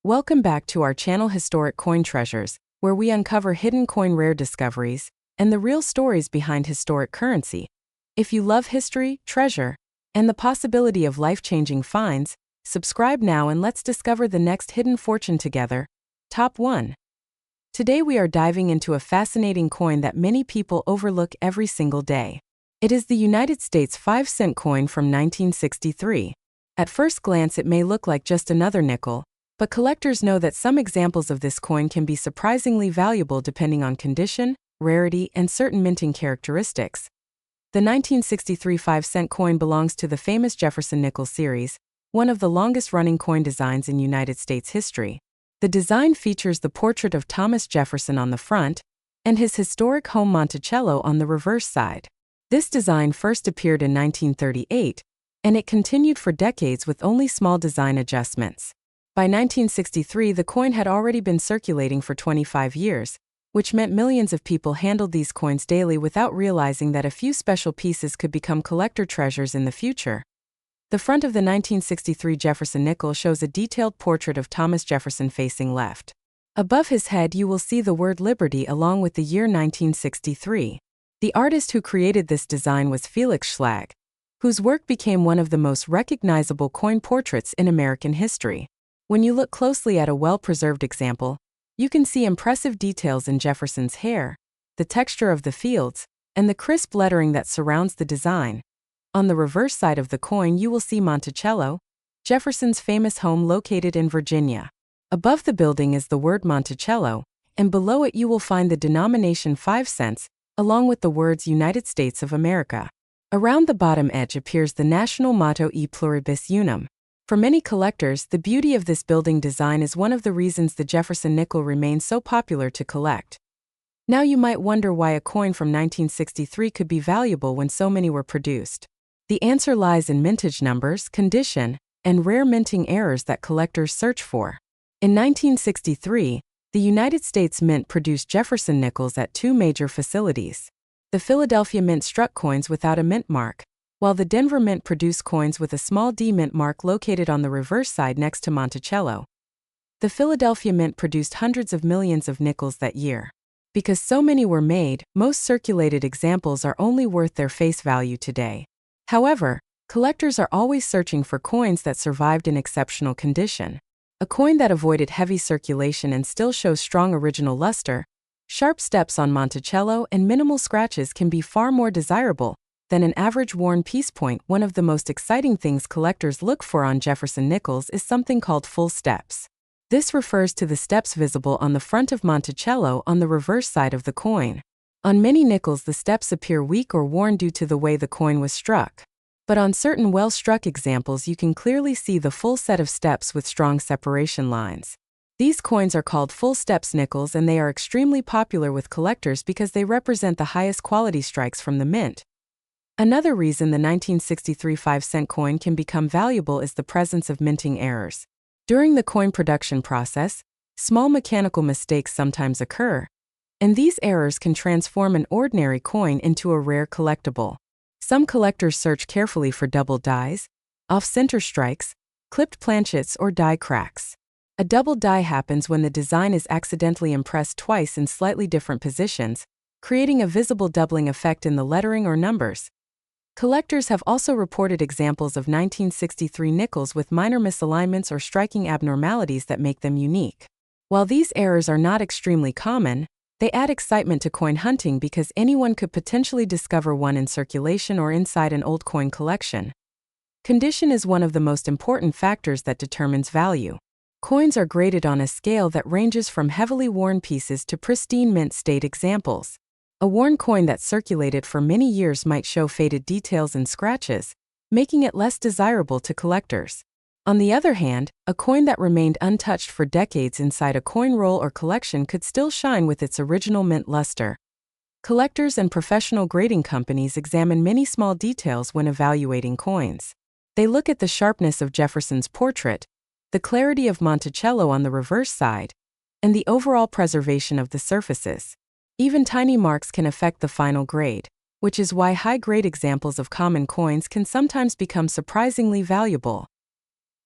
Welcome back to our channel Historic Coin Treasures, where we uncover hidden coin rare discoveries and the real stories behind historic currency. If you love history, treasure, and the possibility of life-changing finds, subscribe now and let's discover the next hidden fortune together. Top 1. Today we are diving into a fascinating coin that many people overlook every single day. It is the United States 5-cent coin from 1963. At first glance it may look like just another nickel, but collectors know that some examples of this coin can be surprisingly valuable depending on condition, rarity, and certain minting characteristics. The 1963 5-cent coin belongs to the famous Jefferson Nickel series, one of the longest-running coin designs in United States history. The design features the portrait of Thomas Jefferson on the front and his historic home Monticello on the reverse side. This design first appeared in 1938, and it continued for decades with only small design adjustments. By 1963, the coin had already been circulating for 25 years, which meant millions of people handled these coins daily without realizing that a few special pieces could become collector treasures in the future. The front of the 1963 Jefferson Nickel shows a detailed portrait of Thomas Jefferson facing left. Above his head you will see the word Liberty along with the year 1963. The artist who created this design was Felix Schlag, whose work became one of the most recognizable coin portraits in American history. When you look closely at a well-preserved example, you can see impressive details in Jefferson's hair, the texture of the fields, and the crisp lettering that surrounds the design. On the reverse side of the coin you will see Monticello, Jefferson's famous home located in Virginia. Above the building is the word Monticello, and below it you will find the denomination 5 cents, along with the words United States of America. Around the bottom edge appears the national motto E pluribus unum. For many collectors, the beauty of this building design is one of the reasons the Jefferson Nickel remains so popular to collect. Now you might wonder why a coin from 1963 could be valuable when so many were produced. The answer lies in mintage numbers, condition, and rare minting errors that collectors search for. In 1963, the United States Mint produced Jefferson Nickels at two major facilities. The Philadelphia Mint struck coins without a mint mark, while the Denver Mint produced coins with a small D mint mark located on the reverse side next to Monticello. The Philadelphia Mint produced hundreds of millions of nickels that year. Because so many were made, most circulated examples are only worth their face value today. However, collectors are always searching for coins that survived in exceptional condition. A coin that avoided heavy circulation and still shows strong original luster, sharp steps on Monticello, and minimal scratches can be far more desirable than an average worn piece point. One of the most exciting things collectors look for on Jefferson Nickels is something called full steps. This refers to the steps visible on the front of Monticello on the reverse side of the coin. On many nickels the steps appear weak or worn due to the way the coin was struck. But on certain well-struck examples you can clearly see the full set of steps with strong separation lines. These coins are called full steps nickels, and they are extremely popular with collectors because they represent the highest quality strikes from the mint. Another reason the 1963 5-cent coin can become valuable is the presence of minting errors. During the coin production process, small mechanical mistakes sometimes occur, and these errors can transform an ordinary coin into a rare collectible. Some collectors search carefully for double dies, off-center strikes, clipped planchets, or die cracks. A double die happens when the design is accidentally impressed twice in slightly different positions, creating a visible doubling effect in the lettering or numbers. Collectors have also reported examples of 1963 nickels with minor misalignments or striking abnormalities that make them unique. While these errors are not extremely common, they add excitement to coin hunting because anyone could potentially discover one in circulation or inside an old coin collection. Condition is one of the most important factors that determines value. Coins are graded on a scale that ranges from heavily worn pieces to pristine mint state examples. A worn coin that circulated for many years might show faded details and scratches, making it less desirable to collectors. On the other hand, a coin that remained untouched for decades inside a coin roll or collection could still shine with its original mint luster. Collectors and professional grading companies examine many small details when evaluating coins. They look at the sharpness of Jefferson's portrait, the clarity of Monticello on the reverse side, and the overall preservation of the surfaces. Even tiny marks can affect the final grade, which is why high-grade examples of common coins can sometimes become surprisingly valuable.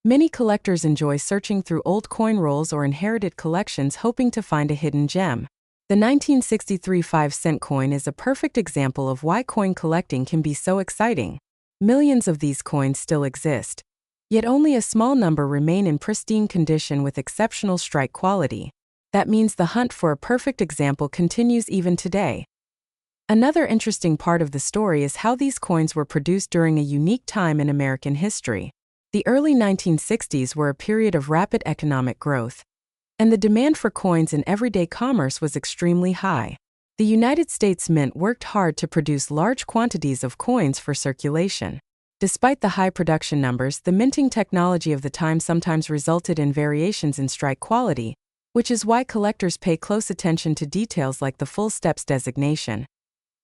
Many collectors enjoy searching through old coin rolls or inherited collections hoping to find a hidden gem. The 1963 5-cent coin is a perfect example of why coin collecting can be so exciting. Millions of these coins still exist, yet only a small number remain in pristine condition with exceptional strike quality. That means the hunt for a perfect example continues even today. Another interesting part of the story is how these coins were produced during a unique time in American history. The early 1960s were a period of rapid economic growth, and the demand for coins in everyday commerce was extremely high. The United States Mint worked hard to produce large quantities of coins for circulation. Despite the high production numbers, the minting technology of the time sometimes resulted in variations in strike quality, which is why collectors pay close attention to details like the full steps designation.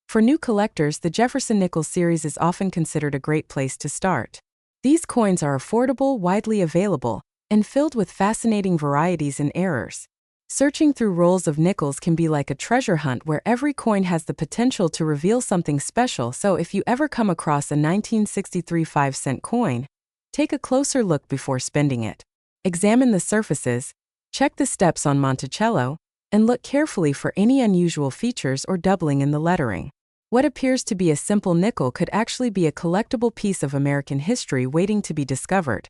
For new collectors, the Jefferson Nickel series is often considered a great place to start. These coins are affordable, widely available, and filled with fascinating varieties and errors. Searching through rolls of nickels can be like a treasure hunt where every coin has the potential to reveal something special, so if you ever come across a 1963 5-cent coin, take a closer look before spending it. Examine the surfaces, check the steps on Monticello, and look carefully for any unusual features or doubling in the lettering. What appears to be a simple nickel could actually be a collectible piece of American history waiting to be discovered.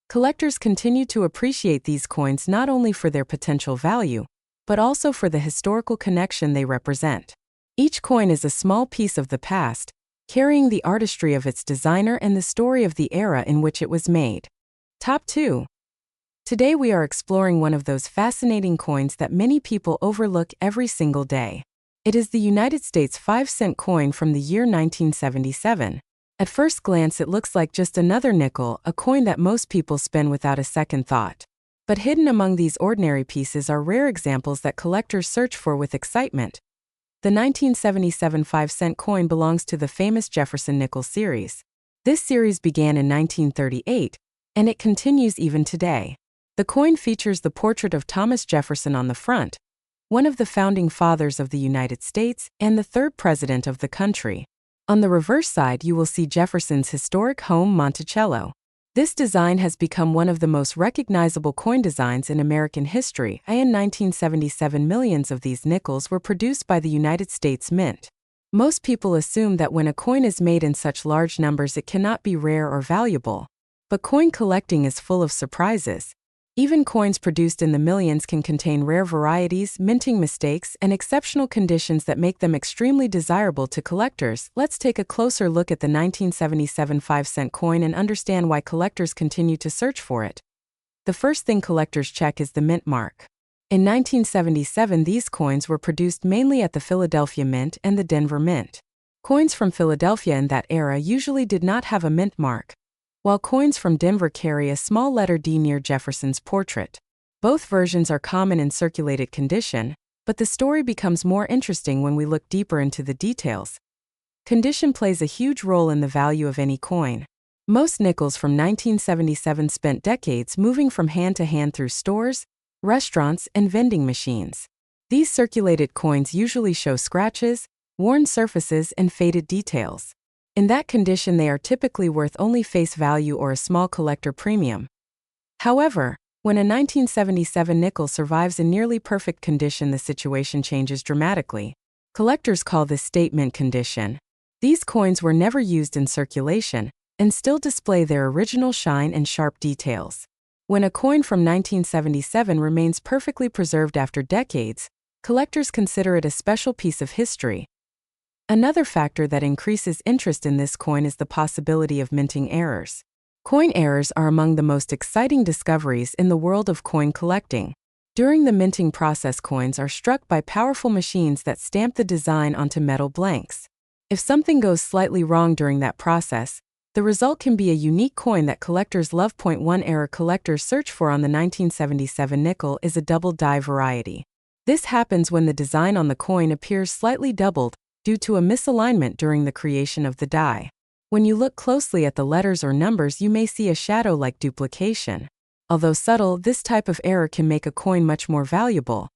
Collectors continue to appreciate these coins not only for their potential value, but also for the historical connection they represent. Each coin is a small piece of the past, carrying the artistry of its designer and the story of the era in which it was made. Top 2. Today we are exploring one of those fascinating coins that many people overlook every single day. It is the United States 5-cent coin from the year 1977. At first glance it looks like just another nickel, a coin that most people spend without a second thought. But hidden among these ordinary pieces are rare examples that collectors search for with excitement. The 1977 5-cent coin belongs to the famous Jefferson Nickel series. This series began in 1938, and it continues even today. The coin features the portrait of Thomas Jefferson on the front, one of the founding fathers of the United States and the third president of the country. On the reverse side, you will see Jefferson's historic home, Monticello. This design has become one of the most recognizable coin designs in American history. In 1977, millions of these nickels were produced by the United States Mint. Most people assume that when a coin is made in such large numbers, it cannot be rare or valuable. But coin collecting is full of surprises. Even coins produced in the millions can contain rare varieties, minting mistakes, and exceptional conditions that make them extremely desirable to collectors. Let's take a closer look at the 1977 5-cent coin and understand why collectors continue to search for it. The first thing collectors check is the mint mark. In 1977, these coins were produced mainly at the Philadelphia Mint and the Denver Mint. Coins from Philadelphia in that era usually did not have a mint mark, while coins from Denver carry a small letter D near Jefferson's portrait. Both versions are common in circulated condition, but the story becomes more interesting when we look deeper into the details. Condition plays a huge role in the value of any coin. Most nickels from 1977 spent decades moving from hand to hand through stores, restaurants, and vending machines. These circulated coins usually show scratches, worn surfaces, and faded details. In that condition, they are typically worth only face value or a small collector premium. However, when a 1977 nickel survives in nearly perfect condition, the situation changes dramatically. Collectors call this state mint condition. These coins were never used in circulation and still display their original shine and sharp details. When a coin from 1977 remains perfectly preserved after decades, collectors consider it a special piece of history. Another factor that increases interest in this coin is the possibility of minting errors. Coin errors are among the most exciting discoveries in the world of coin collecting. During the minting process, coins are struck by powerful machines that stamp the design onto metal blanks. If something goes slightly wrong during that process, the result can be a unique coin that collectors love. One error collectors search for on the 1977 nickel is a double die variety. This happens when the design on the coin appears slightly doubled due to a misalignment during the creation of the die. When you look closely at the letters or numbers, you may see a shadow-like duplication. Although subtle, this type of error can make a coin much more valuable.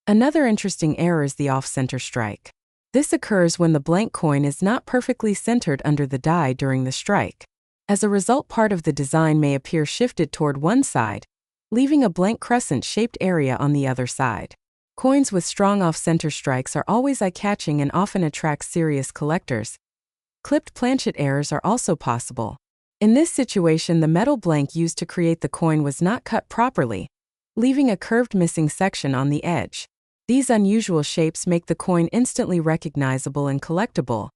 Another interesting error is the off-center strike. This occurs when the blank coin is not perfectly centered under the die during the strike. As a result, part of the design may appear shifted toward one side, leaving a blank crescent-shaped area on the other side. Coins with strong off-center strikes are always eye-catching and often attract serious collectors. Clipped planchet errors are also possible. In this situation, the metal blank used to create the coin was not cut properly, leaving a curved missing section on the edge. These unusual shapes make the coin instantly recognizable and collectible.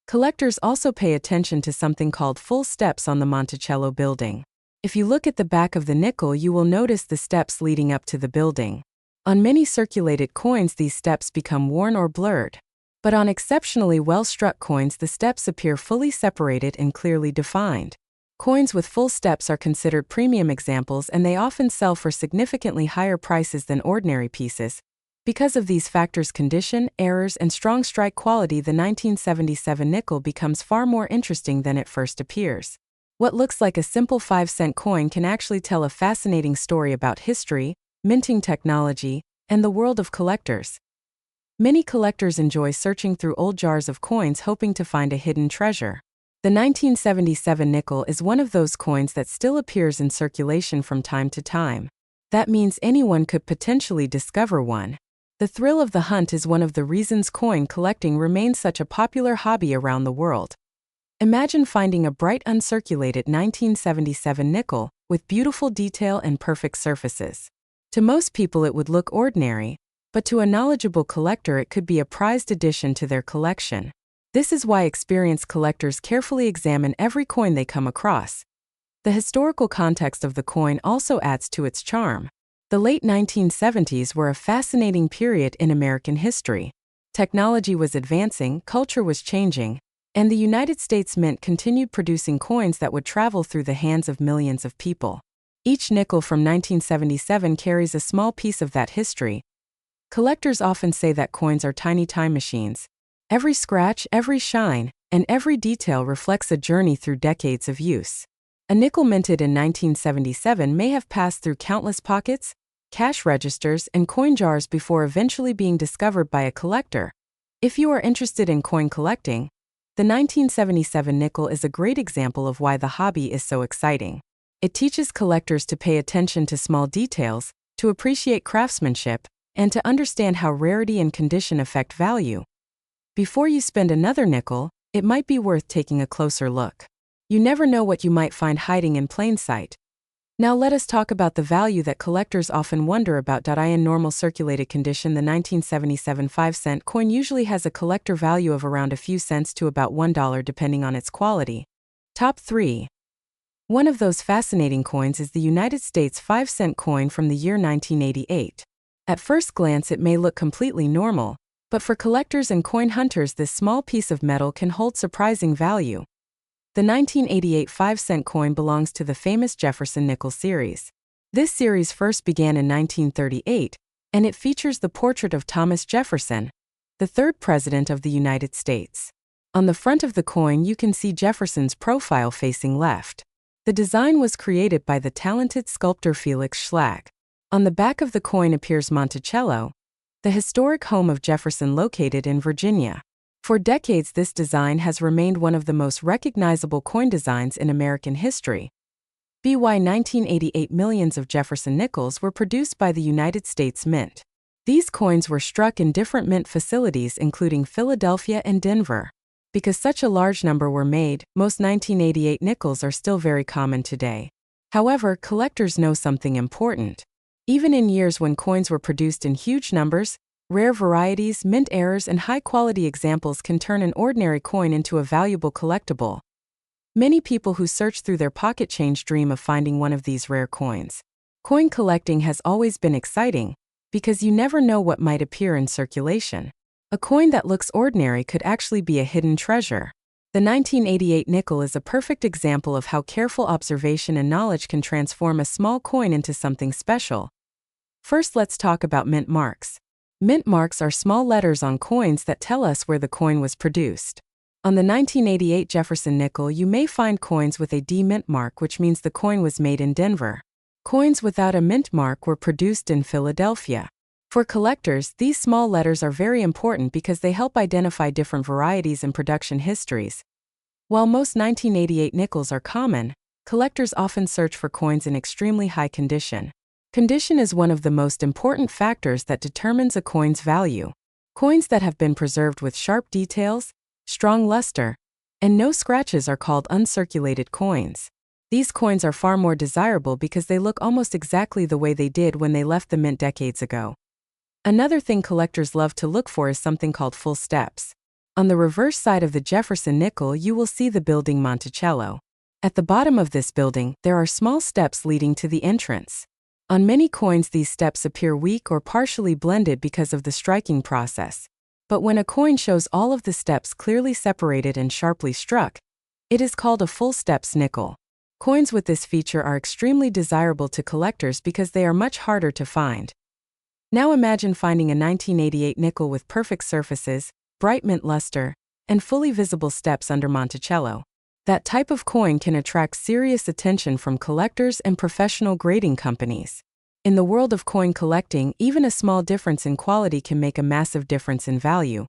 Collectors also pay attention to something called full steps on the Monticello building. If you look at the back of the nickel, you will notice the steps leading up to the building. On many circulated coins, these steps become worn or blurred. But on exceptionally well-struck coins, the steps appear fully separated and clearly defined. Coins with full steps are considered premium examples, and they often sell for significantly higher prices than ordinary pieces. Because of these factors, condition, errors, and strong strike quality, the 1977 nickel becomes far more interesting than it first appears. What looks like a simple 5-cent coin can actually tell a fascinating story about history, minting technology, and the world of collectors. Many collectors enjoy searching through old jars of coins hoping to find a hidden treasure. The 1977 nickel is one of those coins that still appears in circulation from time to time. That means anyone could potentially discover one. The thrill of the hunt is one of the reasons coin collecting remains such a popular hobby around the world. Imagine finding a bright uncirculated 1977 nickel with beautiful detail and perfect surfaces. To most people it would look ordinary, but to a knowledgeable collector it could be a prized addition to their collection. This is why experienced collectors carefully examine every coin they come across. The historical context of the coin also adds to its charm. The late 1970s were a fascinating period in American history. Technology was advancing, culture was changing, and the United States Mint continued producing coins that would travel through the hands of millions of people. Each nickel from 1977 carries a small piece of that history. Collectors often say that coins are tiny time machines. Every scratch, every shine, and every detail reflects a journey through decades of use. A nickel minted in 1977 may have passed through countless pockets, cash registers, and coin jars before eventually being discovered by a collector. If you are interested in coin collecting, the 1977 nickel is a great example of why the hobby is so exciting. It teaches collectors to pay attention to small details, to appreciate craftsmanship, and to understand how rarity and condition affect value. Before you spend another nickel, it might be worth taking a closer look. You never know what you might find hiding in plain sight. Now let us talk about the value that collectors often wonder about. In normal circulated condition, the 1977 5-cent coin usually has a collector value of around a few cents to about $1 depending on its quality. Top 3. One of those fascinating coins is the United States 5-cent coin from the year 1988. At first glance it may look completely normal, but for collectors and coin hunters this small piece of metal can hold surprising value. The 1988 5-cent coin belongs to the famous Jefferson Nickel series. This series first began in 1938, and it features the portrait of Thomas Jefferson, the third president of the United States. On the front of the coin you can see Jefferson's profile facing left. The design was created by the talented sculptor Felix Schlag. On the back of the coin appears Monticello, the historic home of Jefferson located in Virginia. For decades this design has remained one of the most recognizable coin designs in American history. By 1988 millions of Jefferson nickels were produced by the United States Mint. These coins were struck in different mint facilities including Philadelphia and Denver. Because such a large number were made, most 1988 nickels are still very common today. However, collectors know something important. Even in years when coins were produced in huge numbers, rare varieties, mint errors, and high-quality examples can turn an ordinary coin into a valuable collectible. Many people who search through their pocket change dream of finding one of these rare coins. Coin collecting has always been exciting, because you never know what might appear in circulation. A coin that looks ordinary could actually be a hidden treasure. The 1988 nickel is a perfect example of how careful observation and knowledge can transform a small coin into something special. First, let's talk about mint marks. Mint marks are small letters on coins that tell us where the coin was produced. On the 1988 Jefferson nickel, you may find coins with a D mint mark, which means the coin was made in Denver. Coins without a mint mark were produced in Philadelphia. For collectors, these small letters are very important because they help identify different varieties and production histories. While most 1988 nickels are common, collectors often search for coins in extremely high condition. Condition is one of the most important factors that determines a coin's value. Coins that have been preserved with sharp details, strong luster, and no scratches are called uncirculated coins. These coins are far more desirable because they look almost exactly the way they did when they left the mint decades ago. Another thing collectors love to look for is something called full steps. On the reverse side of the Jefferson Nickel, you will see the building Monticello. At the bottom of this building, there are small steps leading to the entrance. On many coins, these steps appear weak or partially blended because of the striking process. But when a coin shows all of the steps clearly separated and sharply struck, it is called a full steps nickel. Coins with this feature are extremely desirable to collectors because they are much harder to find. Now imagine finding a 1988 nickel with perfect surfaces, bright mint luster, and fully visible steps under Monticello. That type of coin can attract serious attention from collectors and professional grading companies. In the world of coin collecting, even a small difference in quality can make a massive difference in value.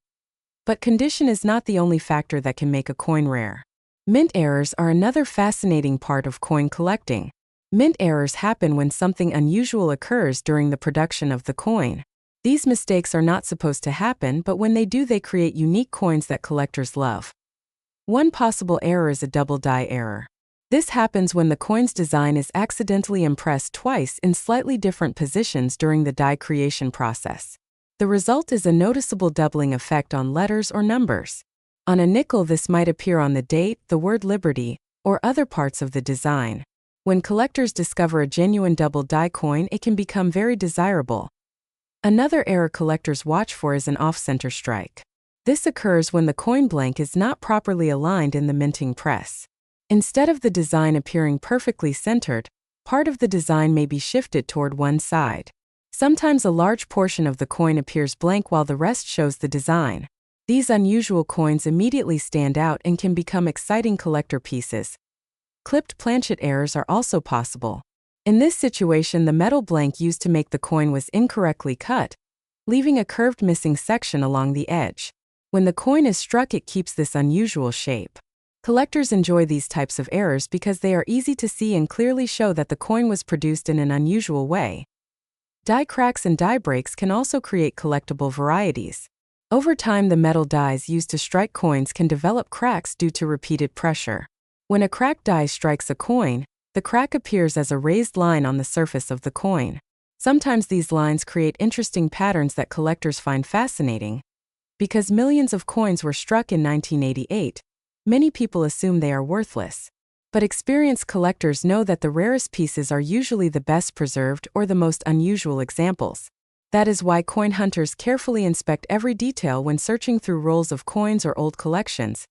But condition is not the only factor that can make a coin rare. Mint errors are another fascinating part of coin collecting. Mint errors happen when something unusual occurs during the production of the coin. These mistakes are not supposed to happen, but when they do, they create unique coins that collectors love. One possible error is a double die error. This happens when the coin's design is accidentally impressed twice in slightly different positions during the die creation process. The result is a noticeable doubling effect on letters or numbers. On a nickel, this might appear on the date, the word Liberty, or other parts of the design. When collectors discover a genuine double die coin, it can become very desirable. Another error collectors watch for is an off-center strike. This occurs when the coin blank is not properly aligned in the minting press. Instead of the design appearing perfectly centered, part of the design may be shifted toward one side. Sometimes a large portion of the coin appears blank while the rest shows the design. These unusual coins immediately stand out and can become exciting collector pieces. Clipped planchet errors are also possible. In this situation, the metal blank used to make the coin was incorrectly cut, leaving a curved missing section along the edge. When the coin is struck, it keeps this unusual shape. Collectors enjoy these types of errors because they are easy to see and clearly show that the coin was produced in an unusual way. Die cracks and die breaks can also create collectible varieties. Over time, the metal dies used to strike coins can develop cracks due to repeated pressure. When a cracked die strikes a coin, the crack appears as a raised line on the surface of the coin. Sometimes these lines create interesting patterns that collectors find fascinating. Because millions of coins were struck in 1988, many people assume they are worthless. But experienced collectors know that the rarest pieces are usually the best preserved or the most unusual examples. That is why coin hunters carefully inspect every detail when searching through rolls of coins or old collections.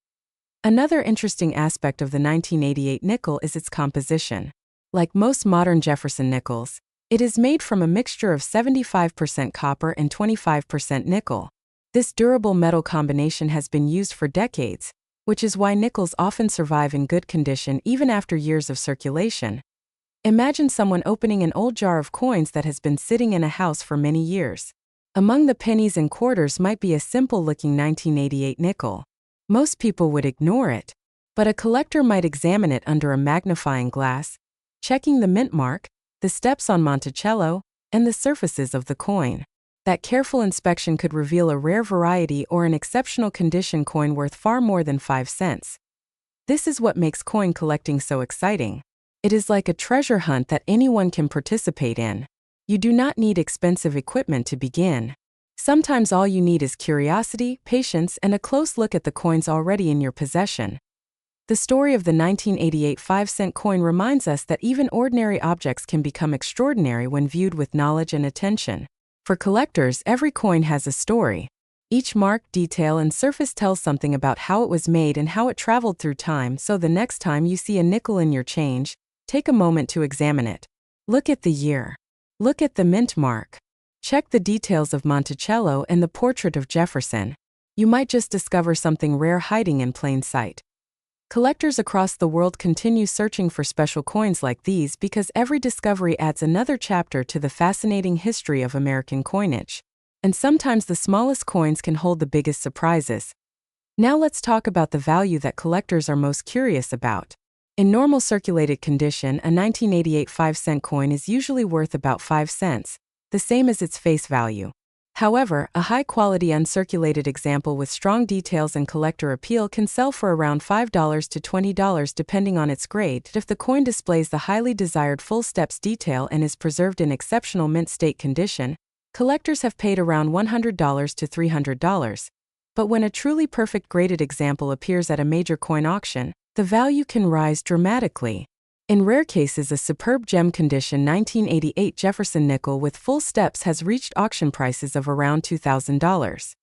Another interesting aspect of the 1988 nickel is its composition. Like most modern Jefferson nickels, it is made from a mixture of 75% copper and 25% nickel. This durable metal combination has been used for decades, which is why nickels often survive in good condition even after years of circulation. Imagine someone opening an old jar of coins that has been sitting in a house for many years. Among the pennies and quarters might be a simple-looking 1988 nickel. Most people would ignore it, but a collector might examine it under a magnifying glass, checking the mint mark, the steps on Monticello, and the surfaces of the coin. That careful inspection could reveal a rare variety or an exceptional condition coin worth far more than 5 cents. This is what makes coin collecting so exciting. It is like a treasure hunt that anyone can participate in. You do not need expensive equipment to begin. Sometimes all you need is curiosity, patience, and a close look at the coins already in your possession. The story of the 1988 5-cent coin reminds us that even ordinary objects can become extraordinary when viewed with knowledge and attention. For collectors, every coin has a story. Each mark, detail, and surface tells something about how it was made and how it traveled through time, so the next time you see a nickel in your change, take a moment to examine it. Look at the year. Look at the mint mark. Check the details of Monticello and the portrait of Jefferson. You might just discover something rare hiding in plain sight. Collectors across the world continue searching for special coins like these because every discovery adds another chapter to the fascinating history of American coinage. And sometimes the smallest coins can hold the biggest surprises. Now let's talk about the value that collectors are most curious about. In normal circulated condition, a 1988 5-cent coin is usually worth about 5 cents, the same as its face value. However, a high-quality uncirculated example with strong details and collector appeal can sell for around $5 to $20 depending on its grade if the coin displays the highly desired full steps detail and is preserved in exceptional mint state condition. Collectors have paid around $100 to $300. But when a truly perfect graded example appears at a major coin auction, the value can rise dramatically. In rare cases, a superb gem condition 1988 Jefferson Nickel with full steps has reached auction prices of around $2,000.